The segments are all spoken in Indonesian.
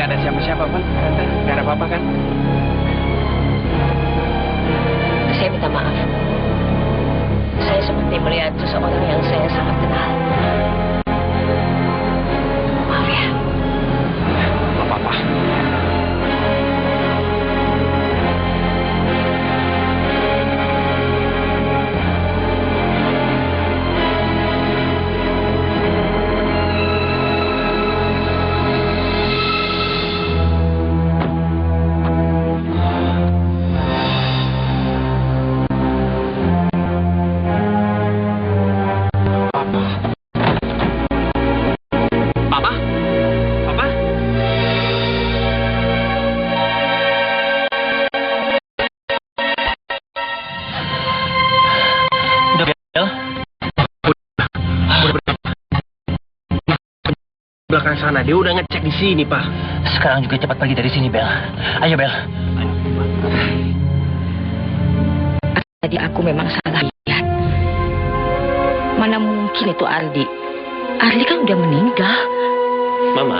Nggak ada siapa-siapa, Pan. Tante, nggak ada apa-apa kan? Saya minta maaf. Saya seperti melihat seseorang yang saya sangat kenal. Maaf ya. Nggak apa-apa. Belakang sana, dia udah ngecek di sini, Pak. Sekarang juga cepat pergi dari sini, Bel. Ayo, Bel. Tadi aku memang salah lihat. Mana mungkin itu Ardi? Ardi kan udah meninggal. Mama?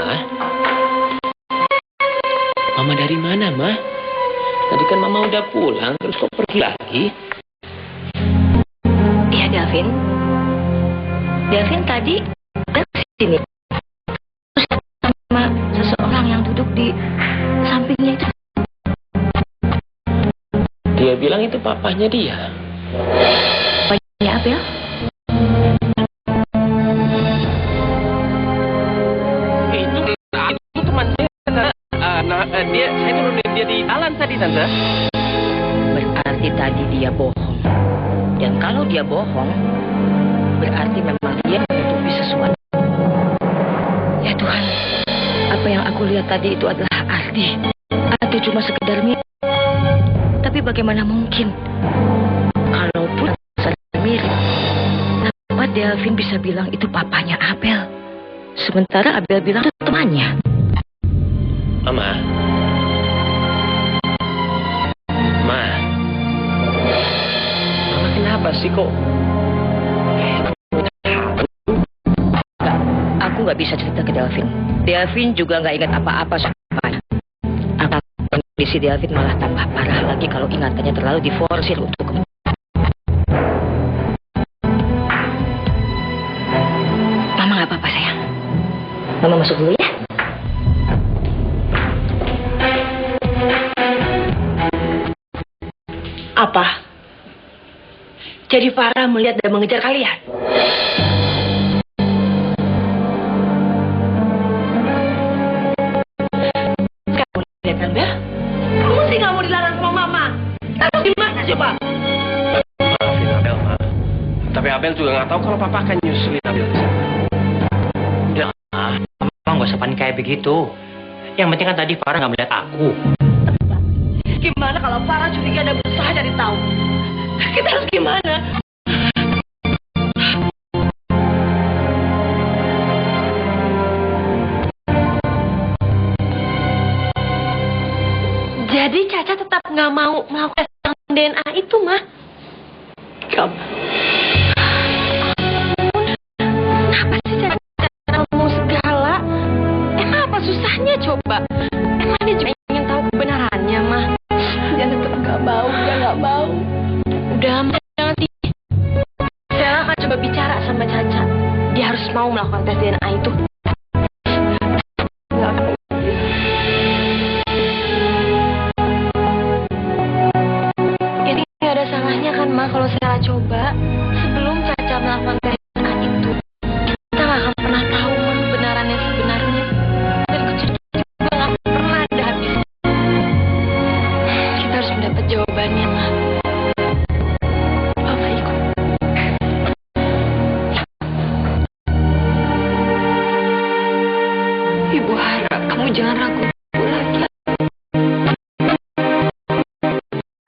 Mama dari mana, Ma? Tadi kan Mama udah pulang, terus kok pergi lagi? Iya, Davin. Davin tadi ke sini. Sama seseorang yang duduk di sampingnya itu. Dia bilang itu papanya dia. Papanya Abel? Itu teman saya. Saya turunin dia di jalan tadi, Tante. Berarti tadi dia bohong. Dan kalau dia bohong, berarti memang dia menutupi sesuatu. Ya Tuhan, apa yang aku lihat tadi itu adalah Ardi. Atau cuma sekedar mimpi. Tapi bagaimana mungkin? Kalaupun saling mirip, kenapa Delvin bisa bilang itu papanya Abel? Sementara Abel bilang itu temannya. Mama. Ma. Mama kenapa sih kok? Aku nggak bisa cerita ke Delvin. Delvin juga nggak ingat apa-apa soal papanya. Kondisi Delvin malah tambah parah lagi kalau ingatannya terlalu diforsir untuk Mama nggak apa-apa sayang. Mama masuk dulu ya. Apa? Jadi Farah melihat dan mengejar kalian? Kamu lihat kan, Bel? Kamu sih nggak mau dilarang sama Mama. Terus gimana coba? Maafin Abel, Ma. Tapi Abel juga nggak tahu kalau Papa akan nyusulin Abel ke sana. Udah, Mama nggak usah panik kayak begitu. Yang penting kan tadi Farah nggak melihat aku. Gimana kalau Farah curiga dan berusaha cari tahu? Kita harus gimana? Jadi Caca tetap nggak mau melakukan DNA itu, Mah? Kamu. Kenapa sih Caca mau segala? Emang apa susahnya coba? Emang dia juga ingin tahu kebenarannya, Mah? Dia tetap nggak mau, dia nggak mau. Udah, Mah, jangan sih. Saya akan coba bicara sama Caca. Dia harus mau melakukan tes DNA itu. Nggak akan. Jadi nggak ada salahnya kan, Ma, kalau saya coba sebelum Caca melakukan tes DNA itu. Kita nggak akan pernah tahu, Ma, kebenaran yang sebenarnya. Dan kecil juga nggak pernah ada habisnya. Kita harus mendapat jawabannya, Ma. Papa ikut. Ibu harap kamu jangan ragu lagi.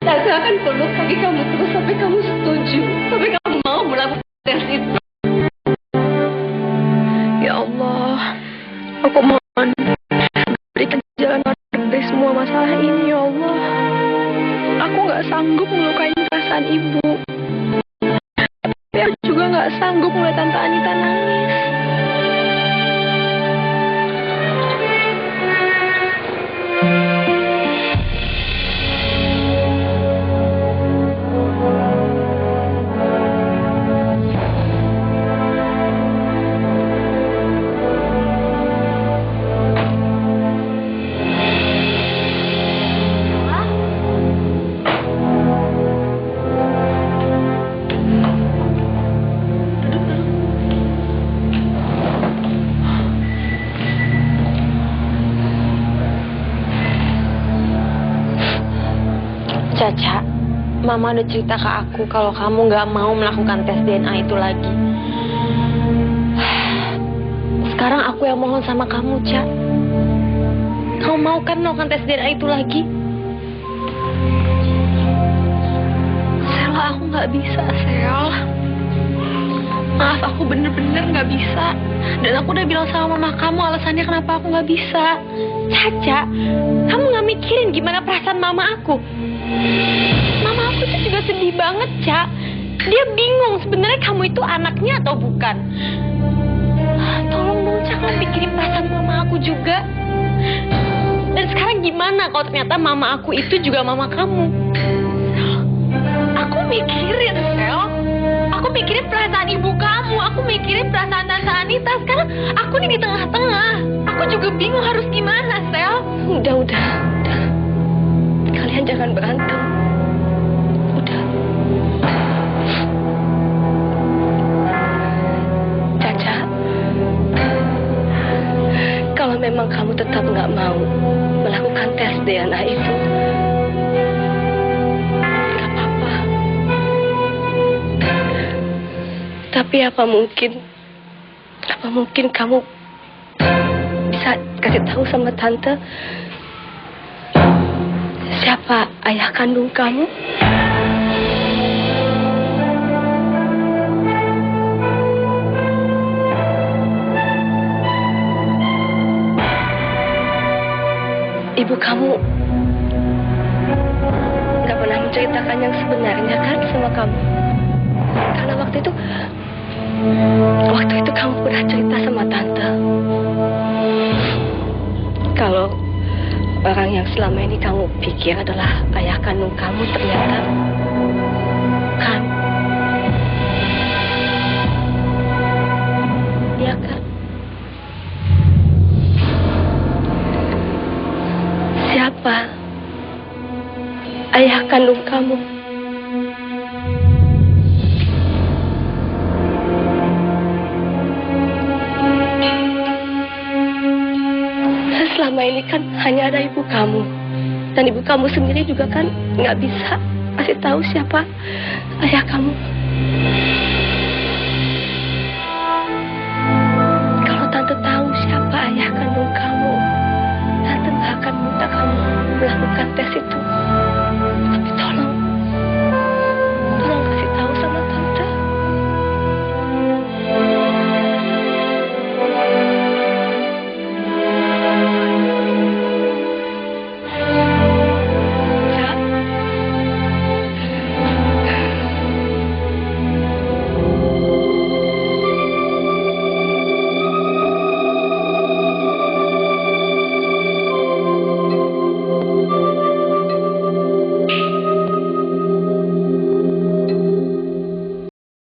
Saya akan peluk kaki kamu terus sampai kamu setuju, sampai kamu mau melakukan tes itu. Ya Allah, aku mohon berikan jalan keluar dari semua masalah ini, ya Allah. Aku nggak sanggup melukai perasaan ibu. Tapi aku juga nggak sanggup melihat Tante Anita nangis. Caca, Mama udah cerita ke aku kalau kamu nggak mau melakukan tes DNA itu lagi. Sekarang aku yang mohon sama kamu, Ca. Kamu mau kan melakukan tes DNA itu lagi? Sel, aku nggak bisa, Sel. Maaf, aku bener-bener nggak bisa. Dan aku udah bilang sama mama kamu alasannya kenapa aku nggak bisa. Caca, kamu nggak mikirin gimana perasaan mama aku? Mama aku tuh juga sedih banget, Ca. Dia bingung sebenarnya kamu itu anaknya atau bukan. Tolong dong, Ca, kamu pikirin perasaan mama aku juga. Dan sekarang gimana kalau ternyata mama aku itu juga mama kamu? Aku mikirin, Sel. Aku mikirin perasaan ibu kamu. Aku mikirin perasaan Tante Anita. Sekarang aku nih di tengah-tengah. Aku juga bingung harus gimana, Sel. Udah. Kalian jangan berantem. Udah. Caca, kalau memang kamu tetap nggak mau melakukan tes DNA itu, nggak apa-apa. Tapi apa mungkin kamu bisa kasih tahu sama tante siapa ayah kandung kamu? Ibu kamu nggak pernah menceritakan yang sebenarnya kan sama kamu? Karena waktu itu kamu pernah cerita sama tante kalau orang yang selama ini kamu pikir adalah ayah kandung kamu ternyata bukan. Iya kan? Siapa ayah kandung kamu? Selama ini kan hanya ada ibu kamu. Dan ibu kamu sendiri juga kan nggak bisa kasih tahu siapa ayah kamu.